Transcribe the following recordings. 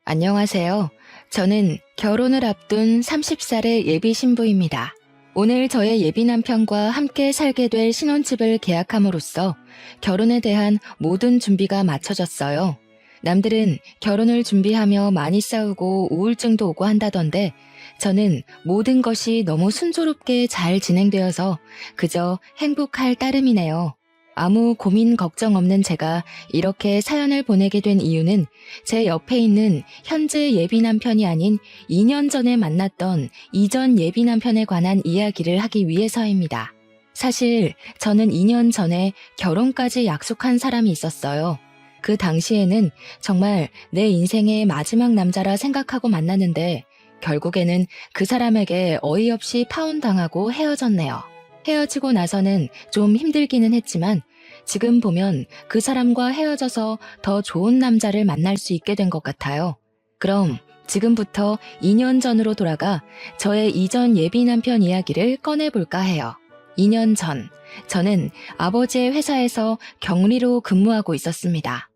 안녕하세요. 저는 결혼을 앞둔 30살의 예비 신부입니다. 오늘 저의 예비 남편과 함께 살게 될 신혼집을 계약함으로써 결혼에 대한 모든 준비가 마쳐졌어요. 남들은 결혼을 준비하며 많이 싸우고 우울증도 오고 한다던데 저는 모든 것이 너무 순조롭게 잘 진행되어서 그저 행복할 따름이네요. 아무 고민 걱정 없는 제가 이렇게 사연을 보내게 된 이유는 제 옆에 있는 현재 예비 남편이 아닌 2년 전에 만났던 이전 예비 남편에 관한 이야기를 하기 위해서입니다. 사실 저는 2년 전에 결혼까지 약속한 사람이 있었어요. 그 당시에는 정말 내 인생의 마지막 남자라 생각하고 만났는데 결국에는 그 사람에게 어이없이 파혼당하고 헤어졌네요. 헤어지고 나서는 좀 힘들기는 했지만 지금 보면 그 사람과 헤어져서 더 좋은 남자를 만날 수 있게 된 것 같아요. 그럼 지금부터 2년 전으로 돌아가 저의 이전 예비 남편 이야기를 꺼내볼까 해요. 2년 전, 저는 아버지의 회사에서 격리로 근무하고 있었습니다.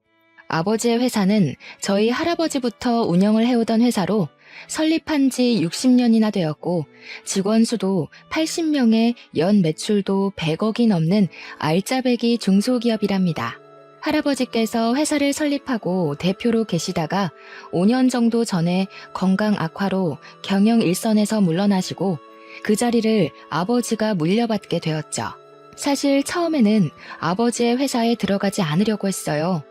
아버지의 회사는 저희 할아버지부터 운영을 해오던 회사로 설립한 지 60년이나 되었고 직원 수도 80명에 연 매출도 100억이 넘는 알짜배기 중소기업이랍니다. 할아버지께서 회사를 설립하고 대표로 계시다가 5년 정도 전에 건강 악화로 경영 일선에서 물러나시고 그 자리를 아버지가 물려받게 되었죠. 사실 처음에는 아버지의 회사에 들어가지 않으려고 했어요.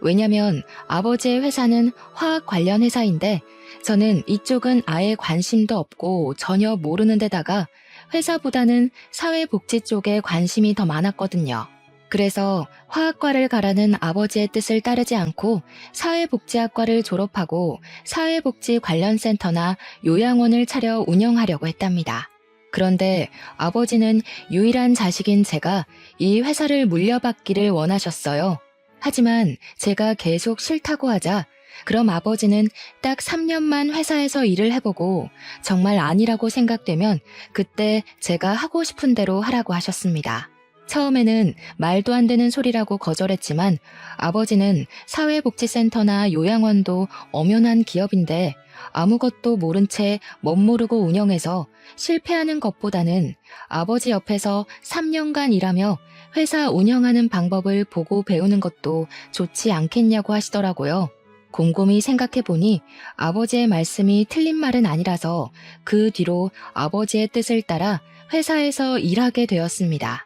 왜냐면 아버지의 회사는 화학 관련 회사인데 저는 이쪽은 아예 관심도 없고 전혀 모르는 데다가 회사보다는 사회복지 쪽에 관심이 더 많았거든요. 그래서 화학과를 가라는 아버지의 뜻을 따르지 않고 사회복지학과를 졸업하고 사회복지 관련 센터나 요양원을 차려 운영하려고 했답니다. 그런데 아버지는 유일한 자식인 제가 이 회사를 물려받기를 원하셨어요. 하지만 제가 계속 싫다고 하자 그럼 아버지는 딱 3년만 회사에서 일을 해보고 정말 아니라고 생각되면 그때 제가 하고 싶은 대로 하라고 하셨습니다. 처음에는 말도 안 되는 소리라고 거절했지만 아버지는 사회복지센터나 요양원도 엄연한 기업인데 아무것도 모른 채 멋모르고 운영해서 실패하는 것보다는 아버지 옆에서 3년간 일하며 회사 운영하는 방법을 보고 배우는 것도 좋지 않겠냐고 하시더라고요. 곰곰이 생각해보니 아버지의 말씀이 틀린 말은 아니라서 그 뒤로 아버지의 뜻을 따라 회사에서 일하게 되었습니다.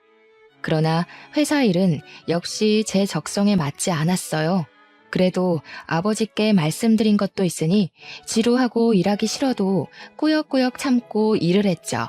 그러나 회사 일은 역시 제 적성에 맞지 않았어요. 그래도 아버지께 말씀드린 것도 있으니 지루하고 일하기 싫어도 꾸역꾸역 참고 일을 했죠.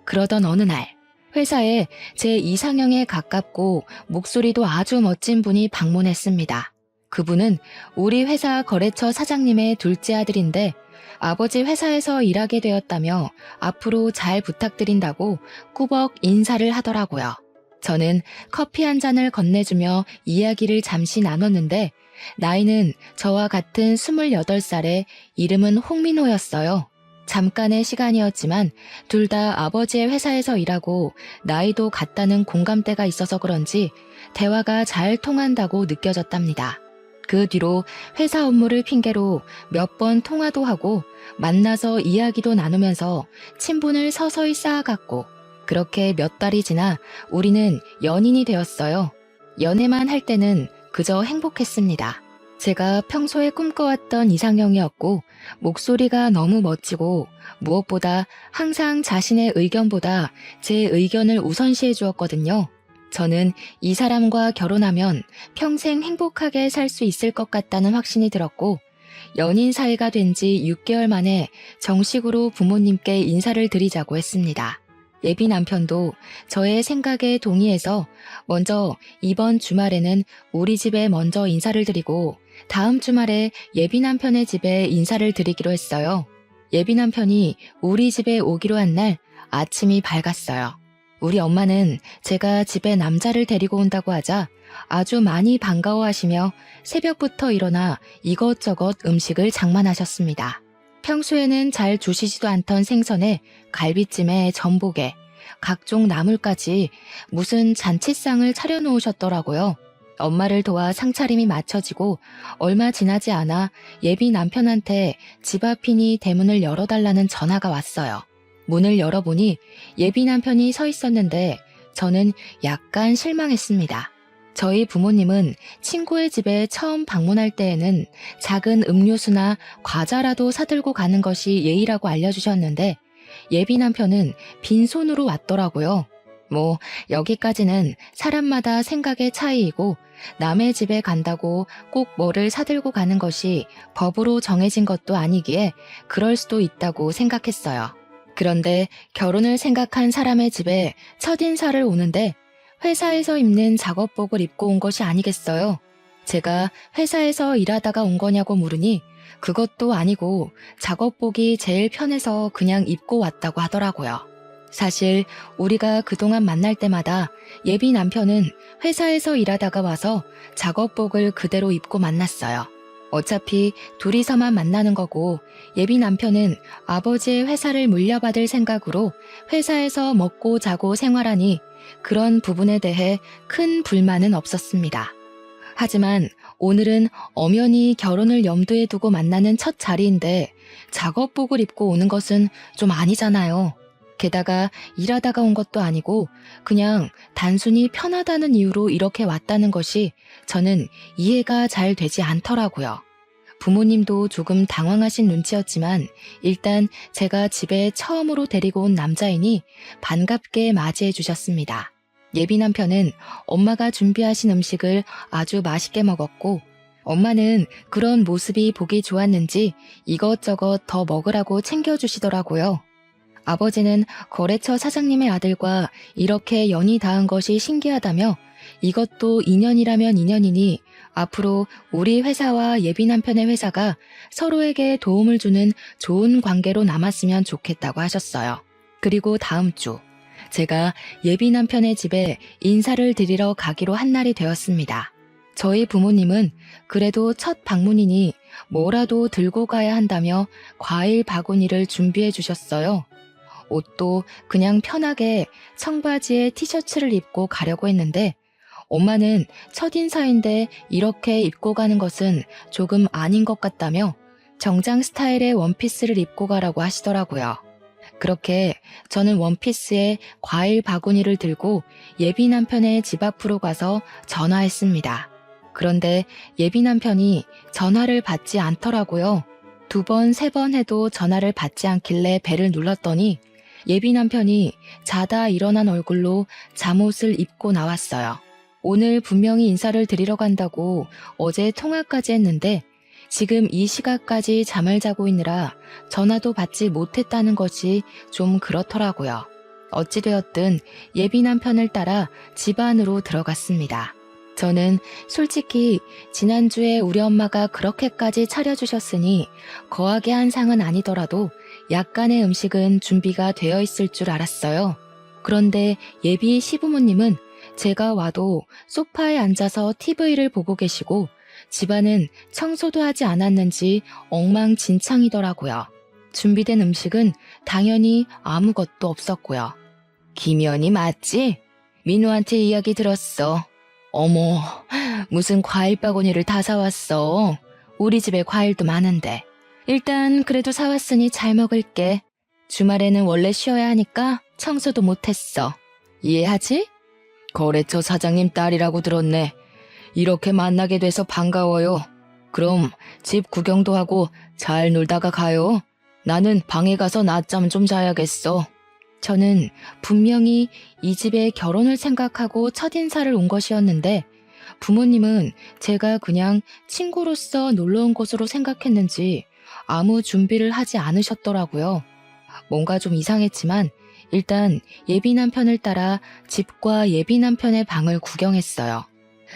그러던 어느 날 회사에 제 이상형에 가깝고 목소리도 아주 멋진 분이 방문했습니다. 그분은 우리 회사 거래처 사장님의 둘째 아들인데 아버지 회사에서 일하게 되었다며 앞으로 잘 부탁드린다고 꾸벅 인사를 하더라고요. 저는 커피 한 잔을 건네주며 이야기를 잠시 나눴는데 나이는 저와 같은 28살에 이름은 홍민호였어요. 잠깐의 시간이었지만 둘 다 아버지의 회사에서 일하고 나이도 같다는 공감대가 있어서 그런지 대화가 잘 통한다고 느껴졌답니다. 그 뒤로 회사 업무를 핑계로 몇 번 통화도 하고 만나서 이야기도 나누면서 친분을 서서히 쌓아갔고 그렇게 몇 달이 지나 우리는 연인이 되었어요. 연애만 할 때는 그저 행복했습니다. 제가 평소에 꿈꿔왔던 이상형이었고 목소리가 너무 멋지고 무엇보다 항상 자신의 의견보다 제 의견을 우선시해 주었거든요. 저는 이 사람과 결혼하면 평생 행복하게 살 수 있을 것 같다는 확신이 들었고 연인 사이가 된 지 6개월 만에 정식으로 부모님께 인사를 드리자고 했습니다. 예비 남편도 저의 생각에 동의해서 먼저 이번 주말에는 우리 집에 먼저 인사를 드리고 다음 주말에 예비 남편의 집에 인사를 드리기로 했어요. 예비 남편이 우리 집에 오기로 한 날 아침이 밝았어요. 우리 엄마는 제가 집에 남자를 데리고 온다고 하자 아주 많이 반가워하시며 새벽부터 일어나 이것저것 음식을 장만하셨습니다. 평소에는 잘 주시지도 않던 생선에 갈비찜에 전복에 각종 나물까지 무슨 잔치상을 차려놓으셨더라고요. 엄마를 도와 상차림이 마쳐지고 얼마 지나지 않아 예비 남편한테 집 앞이니 대문을 열어달라는 전화가 왔어요. 문을 열어보니 예비 남편이 서 있었는데 저는 약간 실망했습니다. 저희 부모님은 친구의 집에 처음 방문할 때에는 작은 음료수나 과자라도 사들고 가는 것이 예의라고 알려주셨는데 예비 남편은 빈손으로 왔더라고요. 뭐 여기까지는 사람마다 생각의 차이이고 남의 집에 간다고 꼭 뭐를 사들고 가는 것이 법으로 정해진 것도 아니기에 그럴 수도 있다고 생각했어요. 그런데 결혼을 생각한 사람의 집에 첫인사를 오는데 회사에서 입는 작업복을 입고 온 것이 아니겠어요? 제가 회사에서 일하다가 온 거냐고 물으니 그것도 아니고 작업복이 제일 편해서 그냥 입고 왔다고 하더라고요. 사실 우리가 그동안 만날 때마다 예비 남편은 회사에서 일하다가 와서 작업복을 그대로 입고 만났어요. 어차피 둘이서만 만나는 거고 예비 남편은 아버지의 회사를 물려받을 생각으로 회사에서 먹고 자고 생활하니 그런 부분에 대해 큰 불만은 없었습니다. 하지만 오늘은 엄연히 결혼을 염두에 두고 만나는 첫 자리인데 작업복을 입고 오는 것은 좀 아니잖아요. 게다가 일하다가 온 것도 아니고 그냥 단순히 편하다는 이유로 이렇게 왔다는 것이 저는 이해가 잘 되지 않더라고요. 부모님도 조금 당황하신 눈치였지만 일단 제가 집에 처음으로 데리고 온 남자이니 반갑게 맞이해 주셨습니다. 예비 남편은 엄마가 준비하신 음식을 아주 맛있게 먹었고 엄마는 그런 모습이 보기 좋았는지 이것저것 더 먹으라고 챙겨주시더라고요. 아버지는 거래처 사장님의 아들과 이렇게 연이 닿은 것이 신기하다며 이것도 인연이라면 인연이니 앞으로 우리 회사와 예비 남편의 회사가 서로에게 도움을 주는 좋은 관계로 남았으면 좋겠다고 하셨어요. 그리고 다음 주 제가 예비 남편의 집에 인사를 드리러 가기로 한 날이 되었습니다. 저희 부모님은 그래도 첫 방문이니 뭐라도 들고 가야 한다며 과일 바구니를 준비해 주셨어요. 옷도 그냥 편하게 청바지에 티셔츠를 입고 가려고 했는데 엄마는 첫인사인데 이렇게 입고 가는 것은 조금 아닌 것 같다며 정장 스타일의 원피스를 입고 가라고 하시더라고요. 그렇게 저는 원피스에 과일 바구니를 들고 예비 남편의 집 앞으로 가서 전화했습니다. 그런데 예비 남편이 전화를 받지 않더라고요. 2번, 3번 해도 전화를 받지 않길래 벨을 눌렀더니 예비 남편이 자다 일어난 얼굴로 잠옷을 입고 나왔어요. 오늘 분명히 인사를 드리러 간다고 어제 통화까지 했는데 지금 이 시각까지 잠을 자고 있느라 전화도 받지 못했다는 것이 좀 그렇더라고요. 어찌되었든 예비 남편을 따라 집 안으로 들어갔습니다. 저는 솔직히 지난주에 우리 엄마가 그렇게까지 차려주셨으니 거하게 한 상은 아니더라도 약간의 음식은 준비가 되어 있을 줄 알았어요. 그런데 예비 시부모님은 제가 와도 소파에 앉아서 TV를 보고 계시고 집안은 청소도 하지 않았는지 엉망진창이더라고요. 준비된 음식은 당연히 아무것도 없었고요. 김연이 맞지? 민우한테 이야기 들었어. 어머, 무슨 과일 바구니를 다 사왔어. 우리 집에 과일도 많은데. 일단 그래도 사왔으니 잘 먹을게. 주말에는 원래 쉬어야 하니까 청소도 못했어. 이해하지? 거래처 사장님 딸이라고 들었네. 이렇게 만나게 돼서 반가워요. 그럼 집 구경도 하고 잘 놀다가 가요. 나는 방에 가서 낮잠 좀 자야겠어. 저는 분명히 이 집에 결혼을 생각하고 첫인사를 온 것이었는데 부모님은 제가 그냥 친구로서 놀러 온 것으로 생각했는지 아무 준비를 하지 않으셨더라고요. 뭔가 좀 이상했지만 일단 예비 남편을 따라 집과 예비 남편의 방을 구경했어요.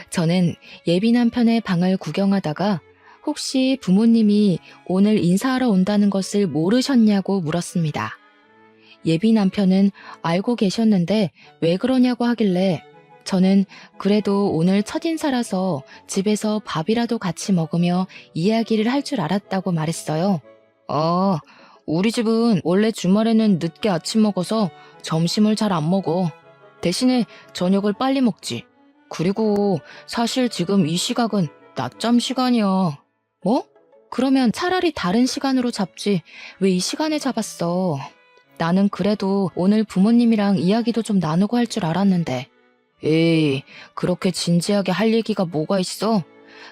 저는 예비 남편의 방을 구경하다가 혹시 부모님이 오늘 인사하러 온다는 것을 모르셨냐고 물었습니다. 예비 남편은 알고 계셨는데 왜 그러냐고 하길래 저는 그래도 오늘 첫인사라서 집에서 밥이라도 같이 먹으며 이야기를 할 줄 알았다고 말했어요. 우리 집은 원래 주말에는 늦게 아침 먹어서 점심을 잘 안 먹어. 대신에 저녁을 빨리 먹지. 그리고 사실 지금 이 시각은 낮잠 시간이야. 뭐? 그러면 차라리 다른 시간으로 잡지. 왜 이 시간에 잡았어? 나는 그래도 오늘 부모님이랑 이야기도 좀 나누고 할 줄 알았는데. 에이, 그렇게 진지하게 할 얘기가 뭐가 있어?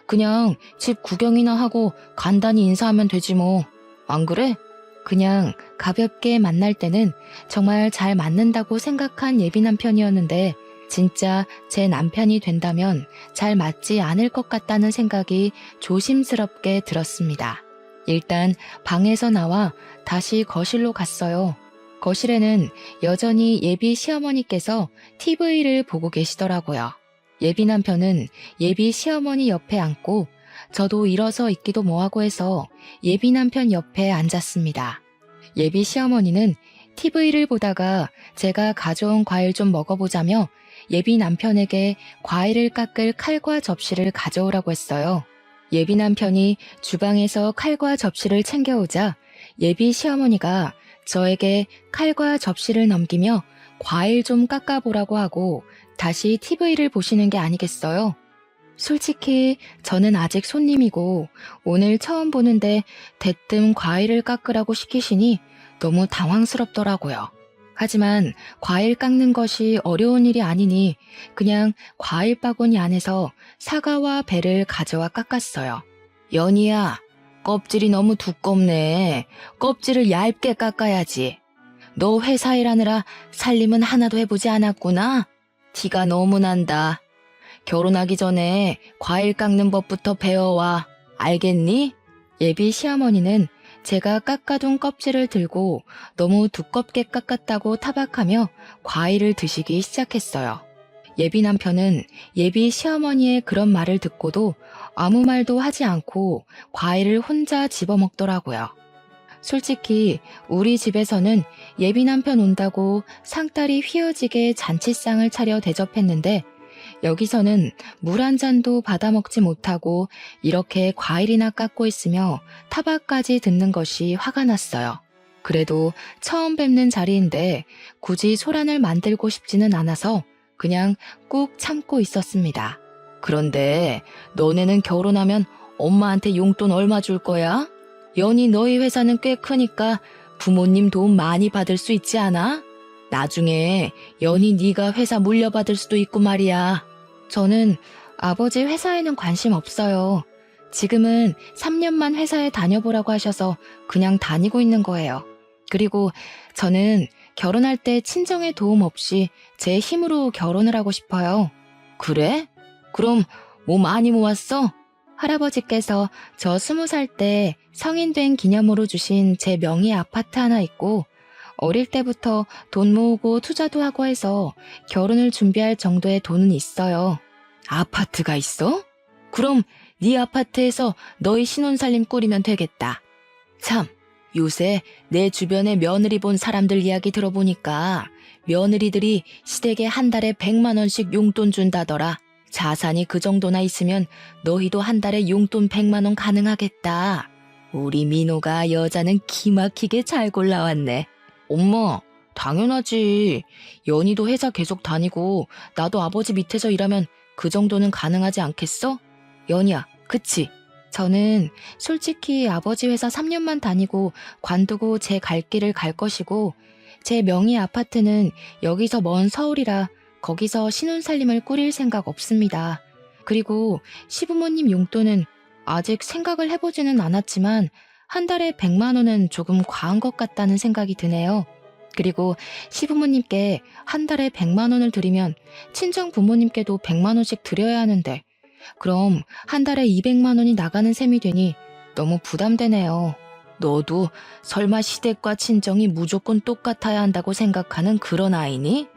그냥 집 구경이나 하고 간단히 인사하면 되지 뭐. 안 그래? 그냥 가볍게 만날 때는 정말 잘 맞는다고 생각한 예비 남편이었는데 진짜 제 남편이 된다면 잘 맞지 않을 것 같다는 생각이 조심스럽게 들었습니다. 일단 방에서 나와 다시 거실로 갔어요. 거실에는 여전히 예비 시어머니께서 TV를 보고 계시더라고요. 예비 남편은 예비 시어머니 옆에 앉고 저도 일어서 있기도 뭐하고 해서 예비 남편 옆에 앉았습니다. 예비 시어머니는 TV를 보다가 제가 가져온 과일 좀 먹어보자며 예비 남편에게 과일을 깎을 칼과 접시를 가져오라고 했어요. 예비 남편이 주방에서 칼과 접시를 챙겨오자 예비 시어머니가 저에게 칼과 접시를 넘기며 과일 좀 깎아보라고 하고 다시 TV를 보시는 게 아니겠어요? 솔직히 저는 아직 손님이고 오늘 처음 보는데 대뜸 과일을 깎으라고 시키시니 너무 당황스럽더라고요. 하지만 과일 깎는 것이 어려운 일이 아니니 그냥 과일 바구니 안에서 사과와 배를 가져와 깎았어요. 연희야, 껍질이 너무 두껍네. 껍질을 얇게 깎아야지. 너 회사 일하느라 살림은 하나도 해보지 않았구나? 티가 너무 난다. 결혼하기 전에 과일 깎는 법부터 배워와. 알겠니? 예비 시어머니는 제가 깎아둔 껍질을 들고 너무 두껍게 깎았다고 타박하며 과일을 드시기 시작했어요. 예비 남편은 예비 시어머니의 그런 말을 듣고도 아무 말도 하지 않고 과일을 혼자 집어먹더라고요. 솔직히 우리 집에서는 예비 남편 온다고 상다리 휘어지게 잔치상을 차려 대접했는데 여기서는 물 한 잔도 받아 먹지 못하고 이렇게 과일이나 깎고 있으며 타박까지 듣는 것이 화가 났어요. 그래도 처음 뵙는 자리인데 굳이 소란을 만들고 싶지는 않아서 그냥 꾹 참고 있었습니다. 그런데 너네는 결혼하면 엄마한테 용돈 얼마 줄 거야? 연희 너희 회사는 꽤 크니까 부모님 도움 많이 받을 수 있지 않아? 나중에 연희 네가 회사 물려받을 수도 있고 말이야. 저는 아버지 회사에는 관심 없어요. 지금은 3년만 회사에 다녀보라고 하셔서 그냥 다니고 있는 거예요. 그리고 저는 결혼할 때 친정의 도움 없이 제 힘으로 결혼을 하고 싶어요. 그래? 그럼 뭐 많이 모았어? 할아버지께서 저 20살 때 성인 된 기념으로 주신 제 명의 아파트 하나 있고 어릴 때부터 돈 모으고 투자도 하고 해서 결혼을 준비할 정도의 돈은 있어요. 아파트가 있어? 그럼 네 아파트에서 너희 신혼살림 꾸리면 되겠다. 참, 요새 내 주변에 며느리 본 사람들 이야기 들어보니까 며느리들이 시댁에 한 달에 100만 원씩 용돈 준다더라. 자산이 그 정도나 있으면 너희도 한 달에 용돈 100만 원 가능하겠다. 우리 민호가 여자는 기막히게 잘 골라왔네. 엄마, 당연하지. 연희도 회사 계속 다니고 나도 아버지 밑에서 일하면 그 정도는 가능하지 않겠어? 연희야, 그치? 저는 솔직히 아버지 회사 3년만 다니고 관두고 제 갈 길을 갈 것이고 제 명의 아파트는 여기서 먼 서울이라 거기서 신혼살림을 꾸릴 생각 없습니다. 그리고 시부모님 용돈은 아직 생각을 해보지는 않았지만 한 달에 100만 원은 조금 과한 것 같다는 생각이 드네요. 그리고 시부모님께 한 달에 100만 원을 드리면 친정 부모님께도 100만 원씩 드려야 하는데 그럼 한 달에 200만 원이 나가는 셈이 되니 너무 부담되네요. 너도 설마 시댁과 친정이 무조건 똑같아야 한다고 생각하는 그런 아이니?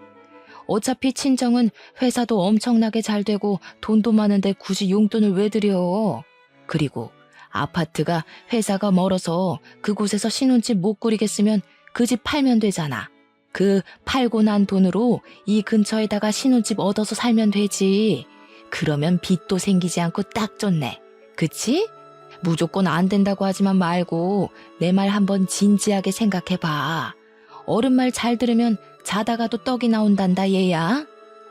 어차피 친정은 회사도 엄청나게 잘 되고 돈도 많은데 굳이 용돈을 왜 드려? 그리고 아파트가 회사가 멀어서 그곳에서 신혼집 못 꾸리겠으면 그 집 팔면 되잖아. 그 팔고 난 돈으로 이 근처에다가 신혼집 얻어서 살면 되지. 그러면 빚도 생기지 않고 딱 좋네. 그치? 무조건 안 된다고 하지만 말고 내 말 한번 진지하게 생각해봐. 어른 말 잘 들으면 자다가도 떡이 나온단다 얘야.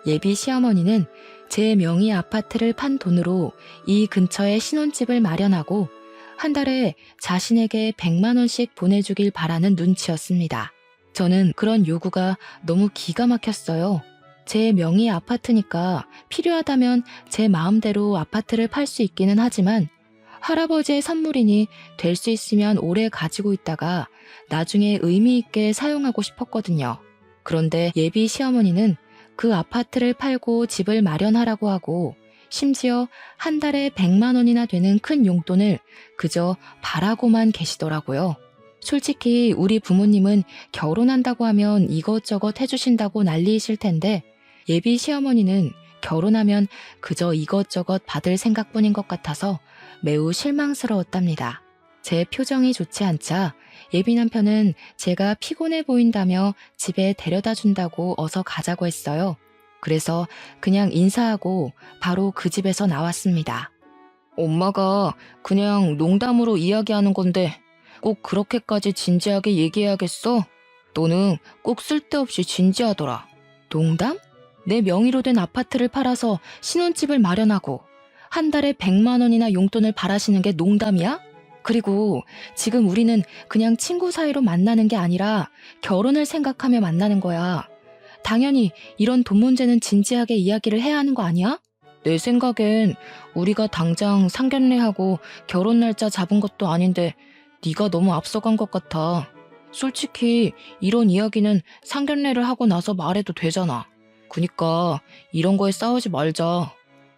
예비 시어머니는 제 명의 아파트를 판 돈으로 이 근처에 신혼집을 마련하고 한 달에 자신에게 100만 원씩 보내주길 바라는 눈치였습니다. 저는 그런 요구가 너무 기가 막혔어요. 제 명의 아파트니까 필요하다면 제 마음대로 아파트를 팔 수 있기는 하지만 할아버지의 선물이니 될 수 있으면 오래 가지고 있다가 나중에 의미 있게 사용하고 싶었거든요. 그런데 예비 시어머니는 그 아파트를 팔고 집을 마련하라고 하고 심지어 한 달에 100만 원이나 되는 큰 용돈을 그저 바라고만 계시더라고요. 솔직히 우리 부모님은 결혼한다고 하면 이것저것 해주신다고 난리이실 텐데 예비 시어머니는 결혼하면 그저 이것저것 받을 생각뿐인 것 같아서 매우 실망스러웠답니다. 제 표정이 좋지 않자 예비 남편은 제가 피곤해 보인다며 집에 데려다 준다고 어서 가자고 했어요. 그래서 그냥 인사하고 바로 그 집에서 나왔습니다. 엄마가 그냥 농담으로 이야기하는 건데 꼭 그렇게까지 진지하게 얘기해야겠어? 너는 꼭 쓸데없이 진지하더라. 농담? 내 명의로 된 아파트를 팔아서 신혼집을 마련하고 한 달에 100만 원이나 용돈을 바라시는 게 농담이야? 그리고 지금 우리는 그냥 친구 사이로 만나는 게 아니라 결혼을 생각하며 만나는 거야. 당연히 이런 돈 문제는 진지하게 이야기를 해야 하는 거 아니야? 내 생각엔 우리가 당장 상견례하고 결혼 날짜 잡은 것도 아닌데 네가 너무 앞서간 것 같아. 솔직히 이런 이야기는 상견례를 하고 나서 말해도 되잖아. 그니까 이런 거에 싸우지 말자.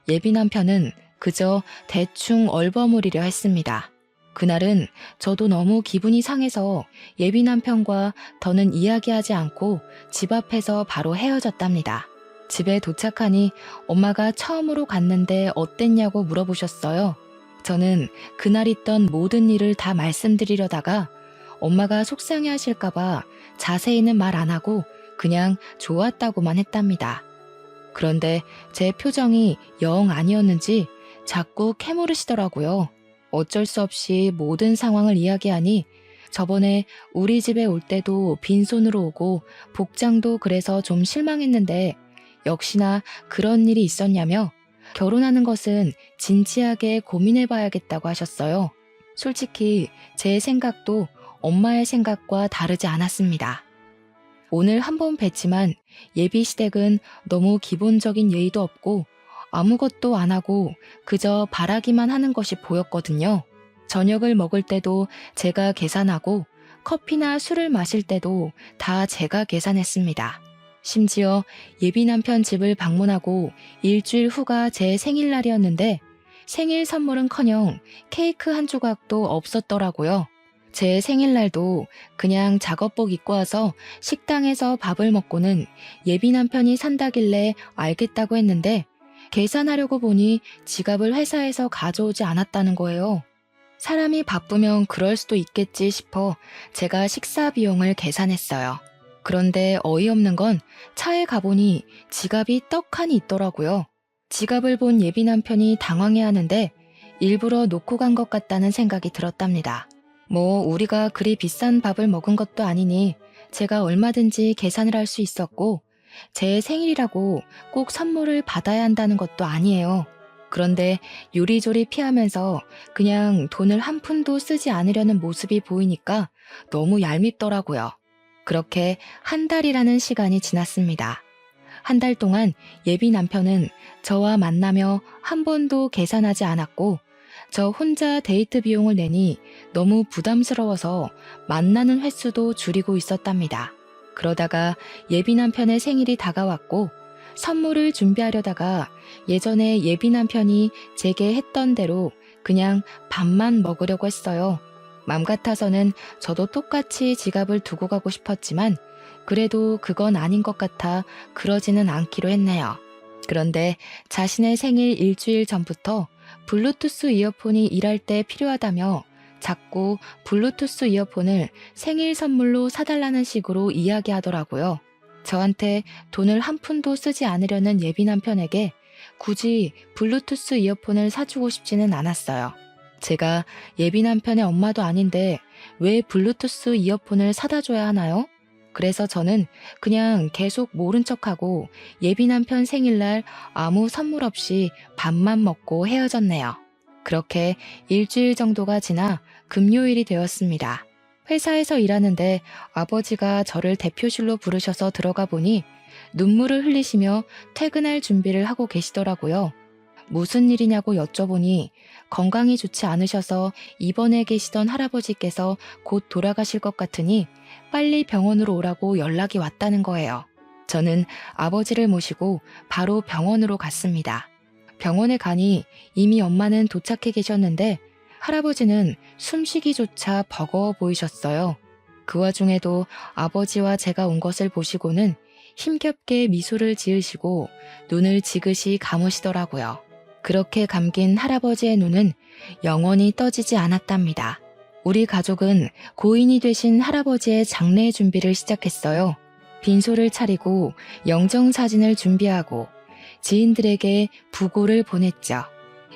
예비 남편은 그저 대충 얼버무리려 했습니다. 그날은 저도 너무 기분이 상해서 예비 남편과 더는 이야기하지 않고 집 앞에서 바로 헤어졌답니다. 집에 도착하니 엄마가 처음으로 갔는데 어땠냐고 물어보셨어요. 저는 그날 있던 모든 일을 다 말씀드리려다가 엄마가 속상해하실까봐 자세히는 말 안 하고 그냥 좋았다고만 했답니다. 그런데 제 표정이 영 아니었는지 자꾸 캐물으시더라고요. 어쩔 수 없이 모든 상황을 이야기하니 저번에 우리 집에 올 때도 빈손으로 오고 복장도 그래서 좀 실망했는데 역시나 그런 일이 있었냐며 결혼하는 것은 진지하게 고민해봐야겠다고 하셨어요. 솔직히 제 생각도 엄마의 생각과 다르지 않았습니다. 오늘 한 번 뵀지만 예비 시댁은 너무 기본적인 예의도 없고 아무것도 안 하고 그저 바라기만 하는 것이 보였거든요. 저녁을 먹을 때도 제가 계산하고 커피나 술을 마실 때도 다 제가 계산했습니다. 심지어 예비 남편 집을 방문하고 일주일 후가 제 생일날이었는데 생일 선물은커녕 케이크 한 조각도 없었더라고요. 제 생일날도 그냥 작업복 입고 와서 식당에서 밥을 먹고는 예비 남편이 산다길래 알겠다고 했는데 계산하려고 보니 지갑을 회사에서 가져오지 않았다는 거예요. 사람이 바쁘면 그럴 수도 있겠지 싶어 제가 식사 비용을 계산했어요. 그런데 어이없는 건 차에 가보니 지갑이 떡하니 있더라고요. 지갑을 본 예비 남편이 당황해하는데 일부러 놓고 간 것 같다는 생각이 들었답니다. 뭐 우리가 그리 비싼 밥을 먹은 것도 아니니 제가 얼마든지 계산을 할 수 있었고 제 생일이라고 꼭 선물을 받아야 한다는 것도 아니에요. 그런데 요리조리 피하면서 그냥 돈을 한 푼도 쓰지 않으려는 모습이 보이니까 너무 얄밉더라고요. 그렇게 한 달이라는 시간이 지났습니다. 한 달 동안 예비 남편은 저와 만나며 한 번도 계산하지 않았고 저 혼자 데이트 비용을 내니 너무 부담스러워서 만나는 횟수도 줄이고 있었답니다. 그러다가 예비 남편의 생일이 다가왔고 선물을 준비하려다가 예전에 예비 남편이 제게 했던 대로 그냥 밥만 먹으려고 했어요. 맘 같아서는 저도 똑같이 지갑을 두고 가고 싶었지만 그래도 그건 아닌 것 같아 그러지는 않기로 했네요. 그런데 자신의 생일 일주일 전부터 블루투스 이어폰이 일할 때 필요하다며 자꾸 블루투스 이어폰을 생일 선물로 사달라는 식으로 이야기하더라고요. 저한테 돈을 한 푼도 쓰지 않으려는 예비 남편에게 굳이 블루투스 이어폰을 사주고 싶지는 않았어요. 제가 예비 남편의 엄마도 아닌데 왜 블루투스 이어폰을 사다 줘야 하나요? 그래서 저는 그냥 계속 모른 척하고 예비 남편 생일날 아무 선물 없이 밥만 먹고 헤어졌네요. 그렇게 일주일 정도가 지나 금요일이 되었습니다. 회사에서 일하는데 아버지가 저를 대표실로 부르셔서 들어가 보니 눈물을 흘리시며 퇴근할 준비를 하고 계시더라고요. 무슨 일이냐고 여쭤보니 건강이 좋지 않으셔서 입원해 계시던 할아버지께서 곧 돌아가실 것 같으니 빨리 병원으로 오라고 연락이 왔다는 거예요. 저는 아버지를 모시고 바로 병원으로 갔습니다. 병원에 가니 이미 엄마는 도착해 계셨는데 할아버지는 숨쉬기조차 버거워 보이셨어요. 그 와중에도 아버지와 제가 온 것을 보시고는 힘겹게 미소를 지으시고 눈을 지그시 감으시더라고요. 그렇게 감긴 할아버지의 눈은 영원히 떠지지 않았답니다. 우리 가족은 고인이 되신 할아버지의 장례 준비를 시작했어요. 빈소를 차리고 영정사진을 준비하고 지인들에게 부고를 보냈죠.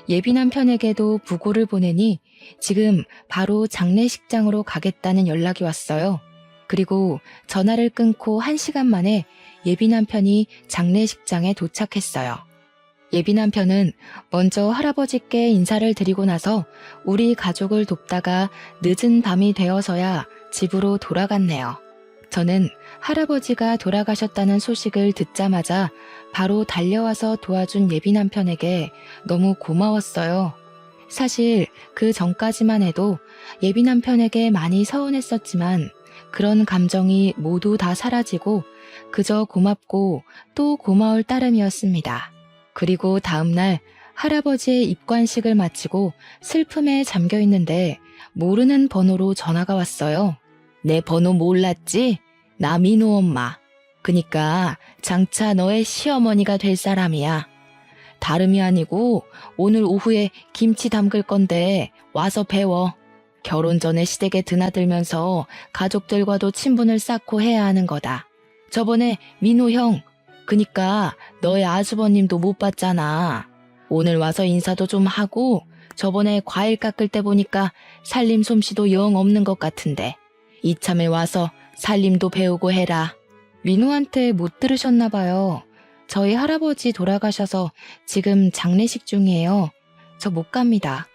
예비 남편에게도 부고를 보내니 지금 바로 장례식장으로 가겠다는 연락이 왔어요. 그리고 전화를 끊고 1시간 만에 예비 남편이 장례식장에 도착했어요. 예비 남편은 먼저 할아버지께 인사를 드리고 나서 우리 가족을 돕다가 늦은 밤이 되어서야 집으로 돌아갔네요. 저는 할아버지가 돌아가셨다는 소식을 듣자마자 바로 달려와서 도와준 예비 남편에게 너무 고마웠어요. 사실 그 전까지만 해도 예비 남편에게 많이 서운했었지만 그런 감정이 모두 다 사라지고 그저 고맙고 또 고마울 따름이었습니다. 그리고 다음날 할아버지의 입관식을 마치고 슬픔에 잠겨 있는데 모르는 번호로 전화가 왔어요. 내 번호 몰랐지? 나 민호 엄마. 그니까 장차 너의 시어머니가 될 사람이야. 다름이 아니고 오늘 오후에 김치 담글 건데 와서 배워. 결혼 전에 시댁에 드나들면서 가족들과도 친분을 쌓고 해야 하는 거다. 저번에 민호 형, 그니까 너의 아주버님도 못 봤잖아. 오늘 와서 인사도 좀 하고 저번에 과일 깎을 때 보니까 살림 솜씨도 영 없는 것 같은데 이참에 와서 살림도 배우고 해라. 민호한테 못 들으셨나 봐요. 저희 할아버지 돌아가셔서 지금 장례식 중이에요. 저 못 갑니다.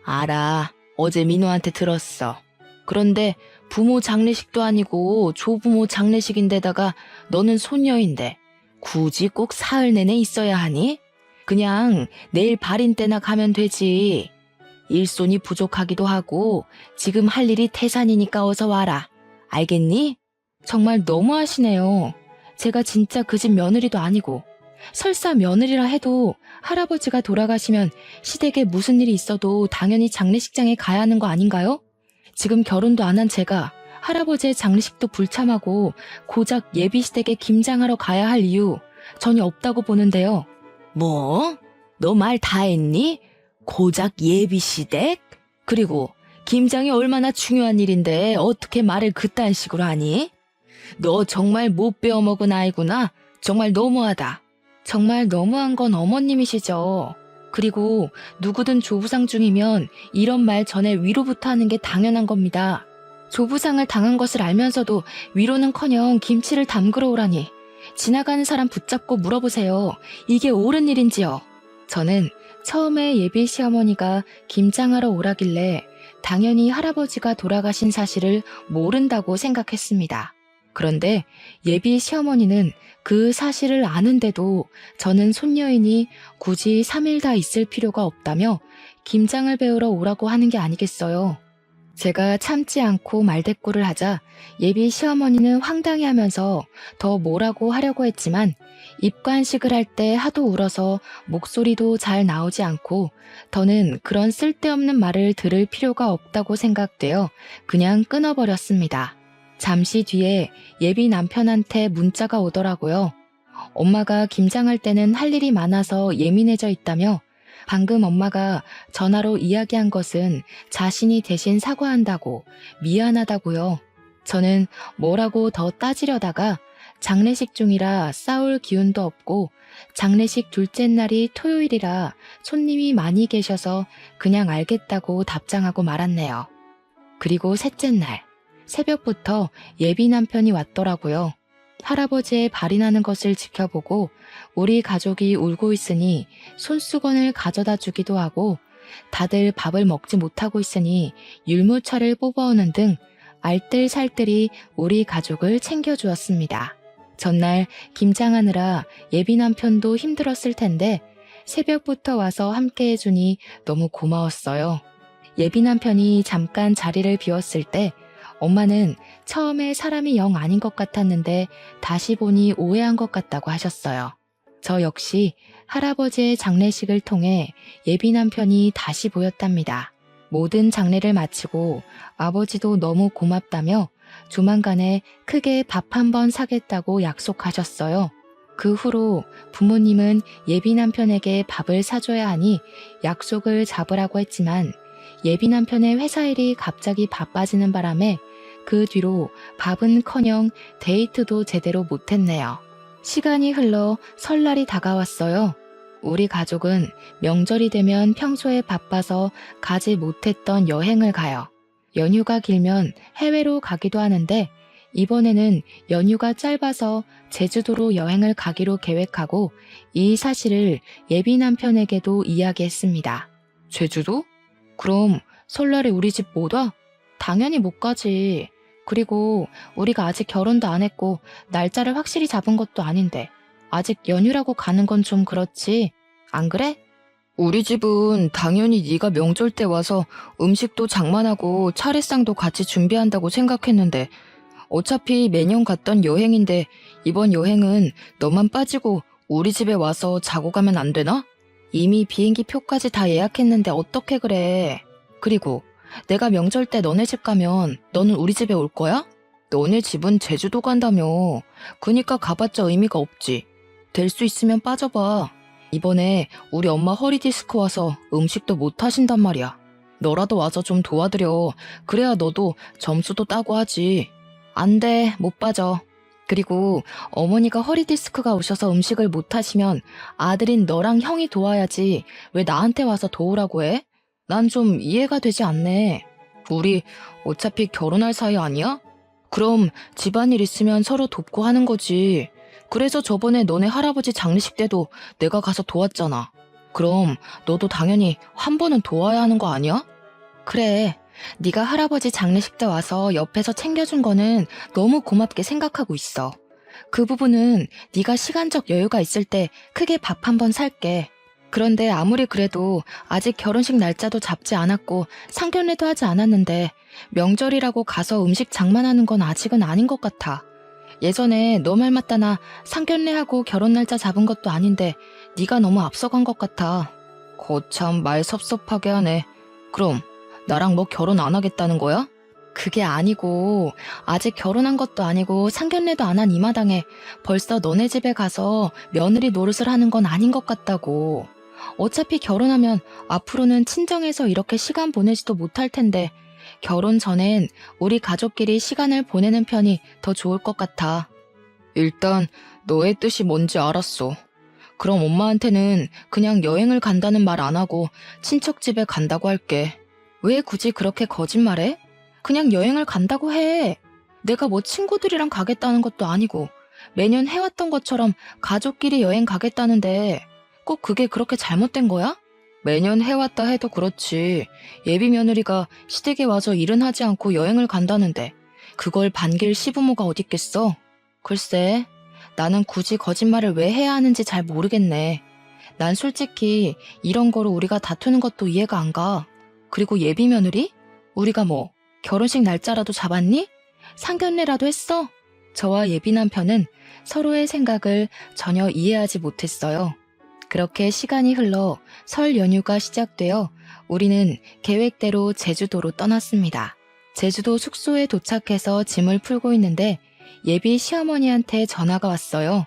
알아. 어제 민호한테 들었어. 그런데 부모 장례식도 아니고 조부모 장례식인데다가 너는 손녀인데 굳이 꼭 사흘 내내 있어야 하니? 그냥 내일 발인 때나 가면 되지. 일손이 부족하기도 하고 지금 할 일이 태산이니까 어서 와라. 알겠니? 정말 너무하시네요. 제가 진짜 그 집 며느리도 아니고 설사 며느리라 해도 할아버지가 돌아가시면 시댁에 무슨 일이 있어도 당연히 장례식장에 가야 하는 거 아닌가요? 지금 결혼도 안 한 제가 할아버지의 장례식도 불참하고 고작 예비시댁에 김장하러 가야 할 이유 전혀 없다고 보는데요. 뭐? 너 말 다 했니? 고작 예비시댁? 그리고 김장이 얼마나 중요한 일인데 어떻게 말을 그딴 식으로 하니? 너 정말 못 배워먹은 아이구나. 정말 너무하다. 정말 너무한 건 어머님이시죠. 그리고 누구든 조부상 중이면 이런 말 전에 위로부터 하는 게 당연한 겁니다. 조부상을 당한 것을 알면서도 위로는커녕 김치를 담그러 오라니. 지나가는 사람 붙잡고 물어보세요. 이게 옳은 일인지요? 저는 처음에 예비 시어머니가 김장하러 오라길래 당연히 할아버지가 돌아가신 사실을 모른다고 생각했습니다. 그런데 예비 시어머니는 그 사실을 아는데도 저는 손녀이니 굳이 3일 다 있을 필요가 없다며 김장을 배우러 오라고 하는 게 아니겠어요. 제가 참지 않고 말대꾸를 하자 예비 시어머니는 황당해하면서 더 뭐라고 하려고 했지만 입관식을 할 때 하도 울어서 목소리도 잘 나오지 않고 더는 그런 쓸데없는 말을 들을 필요가 없다고 생각되어 그냥 끊어버렸습니다. 잠시 뒤에 예비 남편한테 문자가 오더라고요. 엄마가 김장할 때는 할 일이 많아서 예민해져 있다며 방금 엄마가 전화로 이야기한 것은 자신이 대신 사과한다고 미안하다고요. 저는 뭐라고 더 따지려다가 장례식 중이라 싸울 기운도 없고 장례식 둘째 날이 토요일이라 손님이 많이 계셔서 그냥 알겠다고 답장하고 말았네요. 그리고 셋째 날 새벽부터 예비 남편이 왔더라고요. 할아버지의 발이 나는 것을 지켜보고 우리 가족이 울고 있으니 손수건을 가져다 주기도 하고 다들 밥을 먹지 못하고 있으니 율무차를 뽑아오는 등 알뜰살뜰히 우리 가족을 챙겨주었습니다. 전날 김장하느라 예비 남편도 힘들었을 텐데 새벽부터 와서 함께 해주니 너무 고마웠어요. 예비 남편이 잠깐 자리를 비웠을 때 엄마는 처음에 사람이 영 아닌 것 같았는데 다시 보니 오해한 것 같다고 하셨어요. 저 역시 할아버지의 장례식을 통해 예비 남편이 다시 보였답니다. 모든 장례를 마치고 아버지도 너무 고맙다며 조만간에 크게 밥 한 번 사겠다고 약속하셨어요. 그 후로 부모님은 예비 남편에게 밥을 사줘야 하니 약속을 잡으라고 했지만 예비 남편의 회사 일이 갑자기 바빠지는 바람에 그 뒤로 밥은커녕 데이트도 제대로 못했네요. 시간이 흘러 설날이 다가왔어요. 우리 가족은 명절이 되면 평소에 바빠서 가지 못했던 여행을 가요. 연휴가 길면 해외로 가기도 하는데 이번에는 연휴가 짧아서 제주도로 여행을 가기로 계획하고 이 사실을 예비 남편에게도 이야기했습니다. 제주도? 그럼 설날에 우리 집 못 와? 당연히 못 가지. 그리고 우리가 아직 결혼도 안 했고 날짜를 확실히 잡은 것도 아닌데 아직 연휴라고 가는 건 좀 그렇지. 안 그래? 우리 집은 당연히 네가 명절 때 와서 음식도 장만하고 차례상도 같이 준비한다고 생각했는데 어차피 매년 갔던 여행인데 이번 여행은 너만 빠지고 우리 집에 와서 자고 가면 안 되나? 이미 비행기 표까지 다 예약했는데 어떻게 그래? 그리고 내가 명절 때 너네 집 가면 너는 우리 집에 올 거야? 너네 집은 제주도 간다며. 그니까 가봤자 의미가 없지. 될 수 있으면 빠져봐. 이번에 우리 엄마 허리 디스크 와서 음식도 못 하신단 말이야. 너라도 와서 좀 도와드려. 그래야 너도 점수도 따고 하지. 안 돼, 못 빠져. 그리고 어머니가 허리 디스크가 오셔서 음식을 못 하시면 아들인 너랑 형이 도와야지 왜 나한테 와서 도우라고 해? 난 좀 이해가 되지 않네. 우리 어차피 결혼할 사이 아니야? 그럼 집안일 있으면 서로 돕고 하는 거지. 그래서 저번에 너네 할아버지 장례식 때도 내가 가서 도왔잖아. 그럼 너도 당연히 한 번은 도와야 하는 거 아니야? 그래. 네가 할아버지 장례식 때 와서 옆에서 챙겨준 거는 너무 고맙게 생각하고 있어. 그 부분은 네가 시간적 여유가 있을 때 크게 밥 한 번 살게. 그런데 아무리 그래도 아직 결혼식 날짜도 잡지 않았고 상견례도 하지 않았는데 명절이라고 가서 음식 장만하는 건 아직은 아닌 것 같아. 예전에 너 말 맞다 나 상견례하고 결혼 날짜 잡은 것도 아닌데 네가 너무 앞서간 것 같아. 거참 말 섭섭하게 하네. 그럼 나랑 뭐 결혼 안 하겠다는 거야? 그게 아니고 아직 결혼한 것도 아니고 상견례도 안 한 이 마당에 벌써 너네 집에 가서 며느리 노릇을 하는 건 아닌 것 같다고. 어차피 결혼하면 앞으로는 친정에서 이렇게 시간 보내지도 못할 텐데 결혼 전엔 우리 가족끼리 시간을 보내는 편이 더 좋을 것 같아. 일단 너의 뜻이 뭔지 알았어. 그럼 엄마한테는 그냥 여행을 간다는 말 안 하고 친척 집에 간다고 할게. 왜 굳이 그렇게 거짓말해? 그냥 여행을 간다고 해. 내가 뭐 친구들이랑 가겠다는 것도 아니고 매년 해왔던 것처럼 가족끼리 여행 가겠다는데 꼭 그게 그렇게 잘못된 거야? 매년 해왔다 해도 그렇지. 예비 며느리가 시댁에 와서 일은 하지 않고 여행을 간다는데 그걸 반길 시부모가 어딨겠어? 글쎄, 나는 굳이 거짓말을 왜 해야 하는지 잘 모르겠네. 난 솔직히 이런 거로 우리가 다투는 것도 이해가 안 가. 그리고 예비 며느리? 우리가 뭐 결혼식 날짜라도 잡았니? 상견례라도 했어? 저와 예비 남편은 서로의 생각을 전혀 이해하지 못했어요. 그렇게 시간이 흘러 설 연휴가 시작되어 우리는 계획대로 제주도로 떠났습니다. 제주도 숙소에 도착해서 짐을 풀고 있는데 예비 시어머니한테 전화가 왔어요.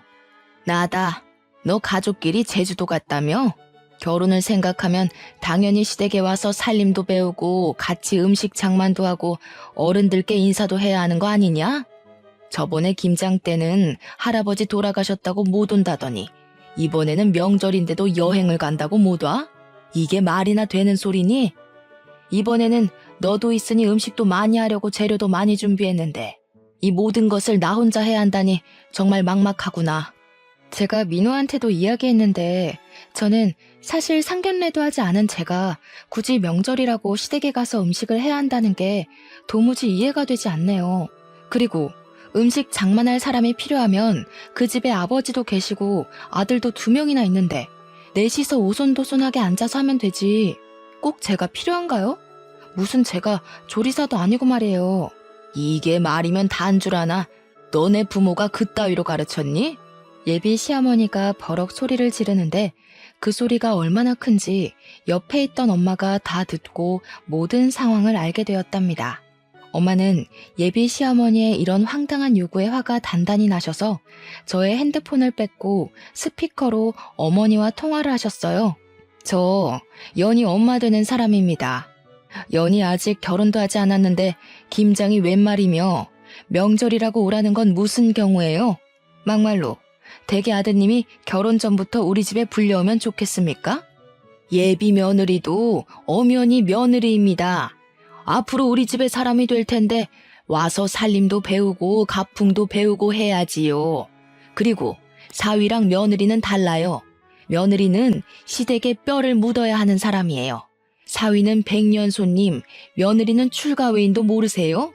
나다. 너 가족끼리 제주도 갔다며? 결혼을 생각하면 당연히 시댁에 와서 살림도 배우고 같이 음식 장만도 하고 어른들께 인사도 해야 하는 거 아니냐? 저번에 김장 때는 할아버지 돌아가셨다고 못 온다더니 이번에는 명절인데도 여행을 간다고 못 와? 이게 말이나 되는 소리니? 이번에는 너도 있으니 음식도 많이 하려고 재료도 많이 준비했는데 이 모든 것을 나 혼자 해야 한다니 정말 막막하구나. 제가 민호한테도 이야기했는데 저는 사실 상견례도 하지 않은 제가 굳이 명절이라고 시댁에 가서 음식을 해야 한다는 게 도무지 이해가 되지 않네요. 그리고 음식 장만할 사람이 필요하면 그 집에 아버지도 계시고 아들도 2명이나 있는데 넷이서 오손도손하게 앉아서 하면 되지. 꼭 제가 필요한가요? 무슨 제가 조리사도 아니고 말이에요. 이게 말이면 다인 줄 아나? 너네 부모가 그따위로 가르쳤니? 예비 시어머니가 버럭 소리를 지르는데 그 소리가 얼마나 큰지 옆에 있던 엄마가 다 듣고 모든 상황을 알게 되었답니다. 엄마는 예비 시어머니의 이런 황당한 요구에 화가 단단히 나셔서 저의 핸드폰을 뺏고 스피커로 어머니와 통화를 하셨어요. 저 연희 엄마 되는 사람입니다. 연희 아직 결혼도 하지 않았는데 김장이 웬 말이며 명절이라고 오라는 건 무슨 경우예요? 막말로 대개 아드님이 결혼 전부터 우리 집에 불려오면 좋겠습니까? 예비 며느리도 엄연히 며느리입니다. 앞으로 우리 집에 사람이 될 텐데 와서 살림도 배우고 가풍도 배우고 해야지요. 그리고 사위랑 며느리는 달라요. 며느리는 시댁에 뼈를 묻어야 하는 사람이에요. 사위는 백년손님, 며느리는 출가외인도 모르세요?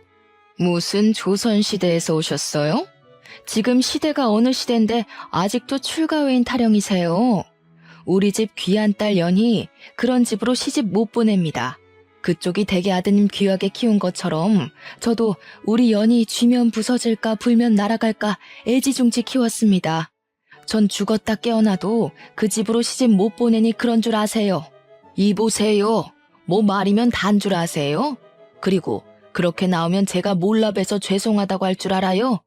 무슨 조선시대에서 오셨어요? 지금 시대가 어느 시대인데 아직도 출가외인 타령이세요. 우리 집 귀한 딸 연희 그런 집으로 시집 못 보냅니다. 그쪽이 대개 아드님 귀하게 키운 것처럼 저도 우리 연희 쥐면 부서질까 불면 날아갈까 애지중지 키웠습니다. 전 죽었다 깨어나도 그 집으로 시집 못 보내니 그런 줄 아세요. 이보세요. 뭐 말이면 단 줄 아세요? 그리고 그렇게 나오면 제가 몰라봬서 죄송하다고 할 줄 알아요?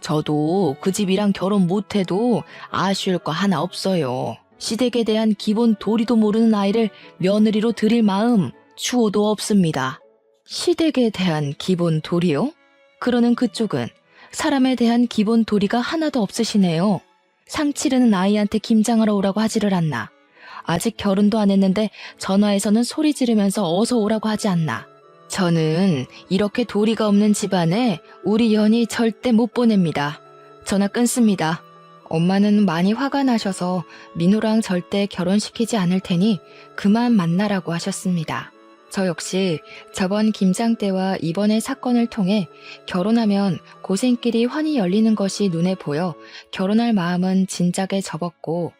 저도 그 집이랑 결혼 못해도 아쉬울 거 하나 없어요. 시댁에 대한 기본 도리도 모르는 아이를 며느리로 들일 마음 추호도 없습니다. 시댁에 대한 기본 도리요? 그러는 그쪽은 사람에 대한 기본 도리가 하나도 없으시네요. 상 치르는 아이한테 김장하러 오라고 하지를 않나. 아직 결혼도 안 했는데 전화해서는 소리 지르면서 어서 오라고 하지 않나. 저는 이렇게 도리가 없는 집안에 우리 연희 절대 못 보냅니다. 전화 끊습니다. 엄마는 많이 화가 나셔서 민호랑 절대 결혼시키지 않을 테니 그만 만나라고 하셨습니다. 저 역시 저번 김장 때와 이번의 사건을 통해 결혼하면 고생길이 환히 열리는 것이 눈에 보여 결혼할 마음은 진작에 접었고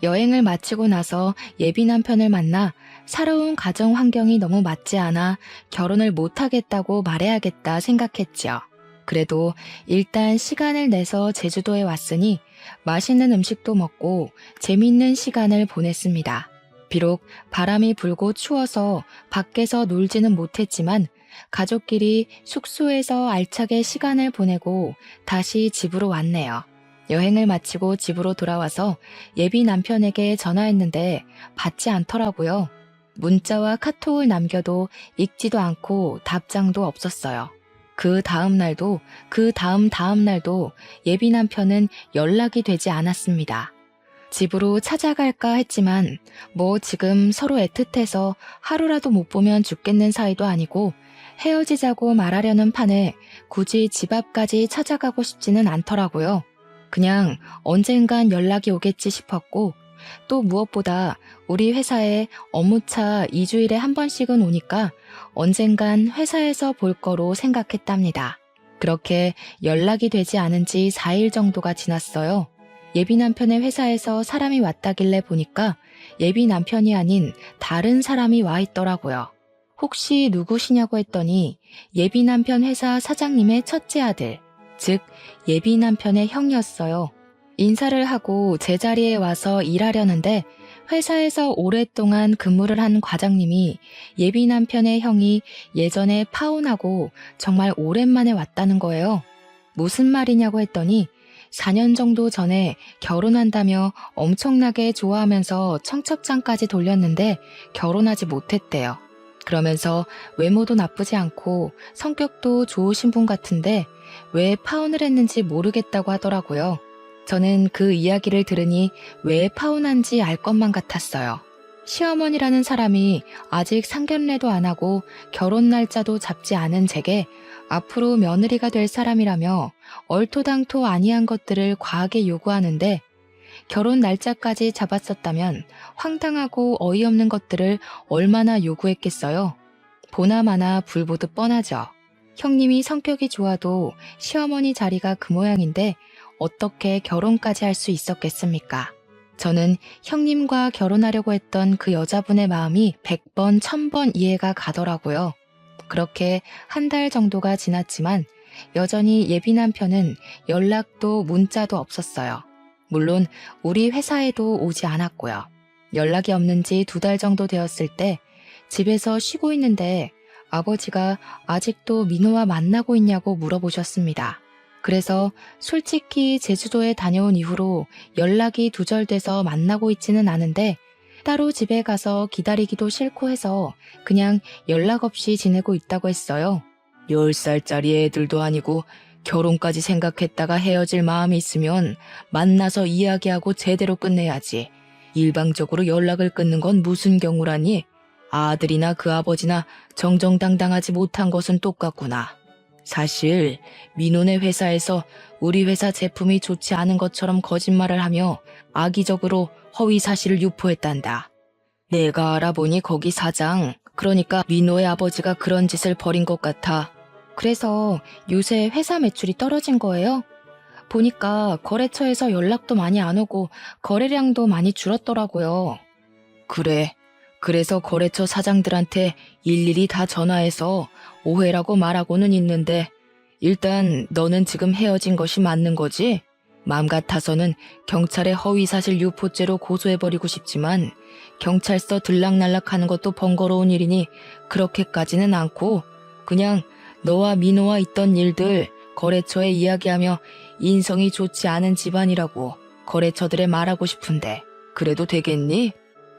여행을 마치고 나서 예비 남편을 만나 살아온 가정 환경이 너무 맞지 않아 결혼을 못하겠다고 말해야겠다 생각했죠. 그래도 일단 시간을 내서 제주도에 왔으니 맛있는 음식도 먹고 재미있는 시간을 보냈습니다. 비록 바람이 불고 추워서 밖에서 놀지는 못했지만 가족끼리 숙소에서 알차게 시간을 보내고 다시 집으로 왔네요. 여행을 마치고 집으로 돌아와서 예비 남편에게 전화했는데 받지 않더라고요. 문자와 카톡을 남겨도 읽지도 않고 답장도 없었어요. 그 다음 날도 그 다음 날도 예비 남편은 연락이 되지 않았습니다. 집으로 찾아갈까 했지만 뭐 지금 서로 애틋해서 하루라도 못 보면 죽겠는 사이도 아니고 헤어지자고 말하려는 판에 굳이 집 앞까지 찾아가고 싶지는 않더라고요. 그냥 언젠간 연락이 오겠지 싶었고 또 무엇보다 우리 회사에 업무차 2주일에 한 번씩은 오니까 언젠간 회사에서 볼 거로 생각했답니다. 그렇게 연락이 되지 않은 지 4일 정도가 지났어요. 예비 남편의 회사에서 사람이 왔다길래 보니까 예비 남편이 아닌 다른 사람이 와 있더라고요. 혹시 누구시냐고 했더니 예비 남편 회사 사장님의 첫째 아들, 즉 예비 남편의 형이었어요. 인사를 하고 제자리에 와서 일하려는데 회사에서 오랫동안 근무를 한 과장님이 예비 남편의 형이 예전에 파혼하고 정말 오랜만에 왔다는 거예요. 무슨 말이냐고 했더니 4년 정도 전에 결혼한다며 엄청나게 좋아하면서 청첩장까지 돌렸는데 결혼하지 못했대요. 그러면서 외모도 나쁘지 않고 성격도 좋으신 분 같은데 왜 파혼을 했는지 모르겠다고 하더라고요. 저는 그 이야기를 들으니 왜 파혼한지 알 것만 같았어요. 시어머니라는 사람이 아직 상견례도 안 하고 결혼 날짜도 잡지 않은 제게 앞으로 며느리가 될 사람이라며 얼토당토 아니한 것들을 과하게 요구하는데 결혼 날짜까지 잡았었다면 황당하고 어이없는 것들을 얼마나 요구했겠어요. 보나마나 불보듯 뻔하죠. 형님이 성격이 좋아도 시어머니 자리가 그 모양인데 어떻게 결혼까지 할 수 있었겠습니까? 저는 형님과 결혼하려고 했던 그 여자분의 마음이 100번, 1000번 이해가 가더라고요. 그렇게 한 달 정도가 지났지만 여전히 예비 남편은 연락도 문자도 없었어요. 물론 우리 회사에도 오지 않았고요. 연락이 없는 지 2달 정도 되었을 때 집에서 쉬고 있는데 아버지가 아직도 민호와 만나고 있냐고 물어보셨습니다. 그래서 솔직히 제주도에 다녀온 이후로 연락이 두절돼서 만나고 있지는 않은데 따로 집에 가서 기다리기도 싫고 해서 그냥 연락 없이 지내고 있다고 했어요. 10살짜리 애들도 아니고 결혼까지 생각했다가 헤어질 마음이 있으면 만나서 이야기하고 제대로 끝내야지. 일방적으로 연락을 끊는 건 무슨 경우라니? 아들이나 그 아버지나 정정당당하지 못한 것은 똑같구나. 사실 민호네 회사에서 우리 회사 제품이 좋지 않은 것처럼 거짓말을 하며 악의적으로 허위 사실을 유포했단다. 내가 알아보니 거기 사장, 그러니까 민호의 아버지가 그런 짓을 벌인 것 같아. 그래서 요새 회사 매출이 떨어진 거예요? 보니까 거래처에서 연락도 많이 안 오고 거래량도 많이 줄었더라고요. 그래. 그래서 거래처 사장들한테 일일이 다 전화해서 오해라고 말하고는 있는데 일단 너는 지금 헤어진 것이 맞는 거지? 맘 같아서는 경찰에 허위사실 유포죄로 고소해버리고 싶지만 경찰서 들락날락하는 것도 번거로운 일이니 그렇게까지는 않고 그냥 너와 민호와 있던 일들 거래처에 이야기하며 인성이 좋지 않은 집안이라고 거래처들에 말하고 싶은데 그래도 되겠니?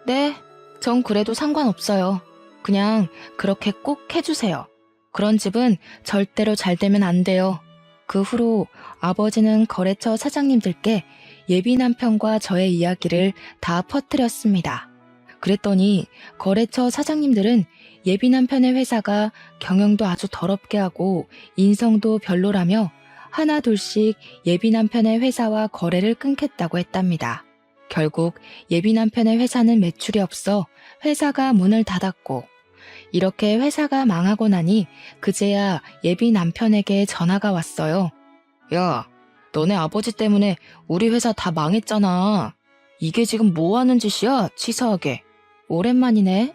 네, 전 그래도 상관없어요. 그냥 그렇게 꼭 해주세요. 그런 집은 절대로 잘 되면 안 돼요. 그 후로 아버지는 거래처 사장님들께 예비 남편과 저의 이야기를 다 퍼뜨렸습니다. 그랬더니 거래처 사장님들은 예비 남편의 회사가 경영도 아주 더럽게 하고 인성도 별로라며 하나 둘씩 예비 남편의 회사와 거래를 끊겠다고 했답니다. 결국 예비 남편의 회사는 매출이 없어 회사가 문을 닫았고 이렇게 회사가 망하고 나니 그제야 예비 남편에게 전화가 왔어요. 야, 너네 아버지 때문에 우리 회사 다 망했잖아. 이게 지금 뭐 하는 짓이야? 치사하게. 오랜만이네.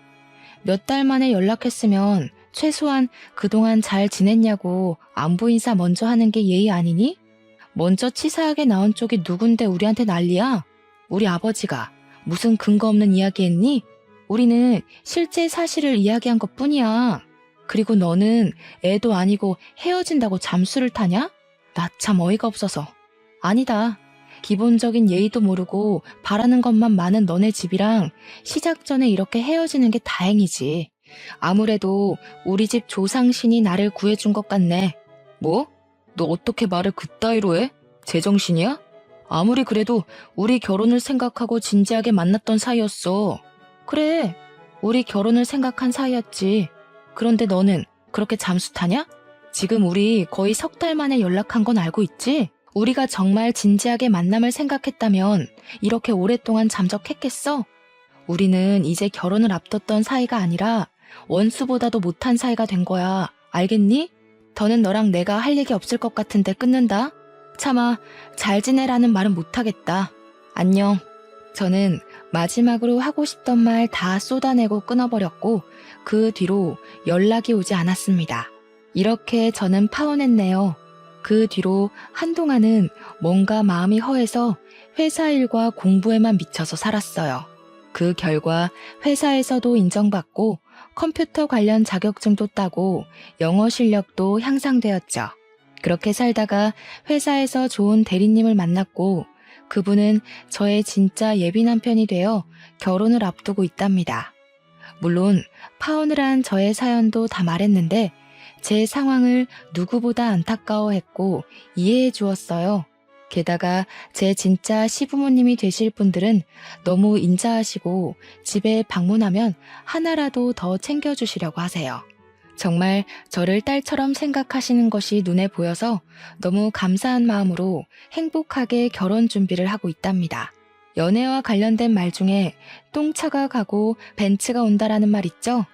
몇 달 만에 연락했으면 최소한 그동안 잘 지냈냐고 안부 인사 먼저 하는 게 예의 아니니? 먼저 치사하게 나온 쪽이 누군데 우리한테 난리야? 우리 아버지가 무슨 근거 없는 이야기 했니? 우리는 실제 사실을 이야기한 것 뿐이야. 그리고 너는 애도 아니고 헤어진다고 잠수를 타냐? 나 참 어이가 없어서. 아니다. 기본적인 예의도 모르고 바라는 것만 많은 너네 집이랑 시작 전에 이렇게 헤어지는 게 다행이지. 아무래도 우리 집 조상신이 나를 구해준 것 같네. 뭐? 너 어떻게 말을 그따위로 해? 제정신이야? 아무리 그래도 우리 결혼을 생각하고 진지하게 만났던 사이였어. 그래, 우리 결혼을 생각한 사이였지. 그런데 너는 그렇게 잠수 타냐? 지금 우리 거의 3달 만에 연락한 건 알고 있지? 우리가 정말 진지하게 만남을 생각했다면 이렇게 오랫동안 잠적했겠어? 우리는 이제 결혼을 앞뒀던 사이가 아니라 원수보다도 못한 사이가 된 거야. 알겠니? 더는 너랑 내가 할 얘기 없을 것 같은데 끊는다. 차마 잘 지내라는 말은 못하겠다. 안녕. 저는 마지막으로 하고 싶던 말 다 쏟아내고 끊어버렸고 그 뒤로 연락이 오지 않았습니다. 이렇게 저는 파혼했네요. 그 뒤로 한동안은 뭔가 마음이 허해서 회사 일과 공부에만 미쳐서 살았어요. 그 결과 회사에서도 인정받고 컴퓨터 관련 자격증도 따고 영어 실력도 향상되었죠. 그렇게 살다가 회사에서 좋은 대리님을 만났고 그분은 저의 진짜 예비 남편이 되어 결혼을 앞두고 있답니다. 물론 파혼을 한 저의 사연도 다 말했는데 제 상황을 누구보다 안타까워했고 이해해 주었어요. 게다가 제 진짜 시부모님이 되실 분들은 너무 인자하시고 집에 방문하면 하나라도 더 챙겨주시려고 하세요. 정말 저를 딸처럼 생각하시는 것이 눈에 보여서 너무 감사한 마음으로 행복하게 결혼 준비를 하고 있답니다. 연애와 관련된 말 중에 똥차가 가고 벤츠가 온다라는 말 있죠?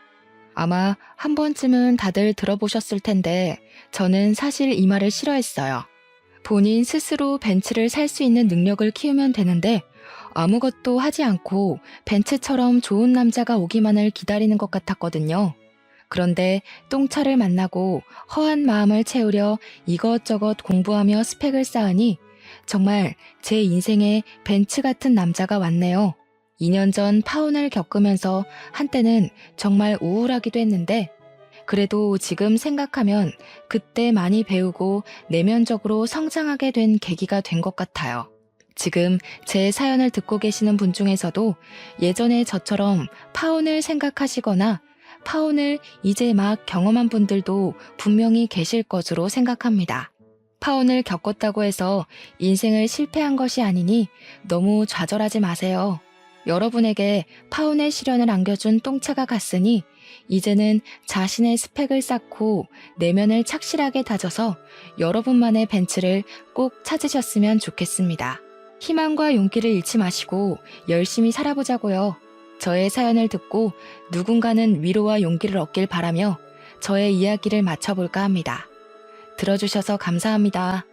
아마 한 번쯤은 다들 들어보셨을 텐데 저는 사실 이 말을 싫어했어요. 본인 스스로 벤츠를 살 수 있는 능력을 키우면 되는데 아무것도 하지 않고 벤츠처럼 좋은 남자가 오기만을 기다리는 것 같았거든요. 그런데 똥차를 만나고 허한 마음을 채우려 이것저것 공부하며 스펙을 쌓으니 정말 제 인생에 벤츠 같은 남자가 왔네요. 2년 전 파혼을 겪으면서 한때는 정말 우울하기도 했는데 그래도 지금 생각하면 그때 많이 배우고 내면적으로 성장하게 된 계기가 된 것 같아요. 지금 제 사연을 듣고 계시는 분 중에서도 예전에 저처럼 파혼을 생각하시거나 파혼을 이제 막 경험한 분들도 분명히 계실 것으로 생각합니다. 파혼을 겪었다고 해서 인생을 실패한 것이 아니니 너무 좌절하지 마세요. 여러분에게 파혼의 시련을 안겨준 똥차가 갔으니 이제는 자신의 스펙을 쌓고 내면을 착실하게 다져서 여러분만의 벤츠를 꼭 찾으셨으면 좋겠습니다. 희망과 용기를 잃지 마시고 열심히 살아보자고요. 저의 사연을 듣고 누군가는 위로와 용기를 얻길 바라며 저의 이야기를 마쳐볼까 합니다. 들어주셔서 감사합니다.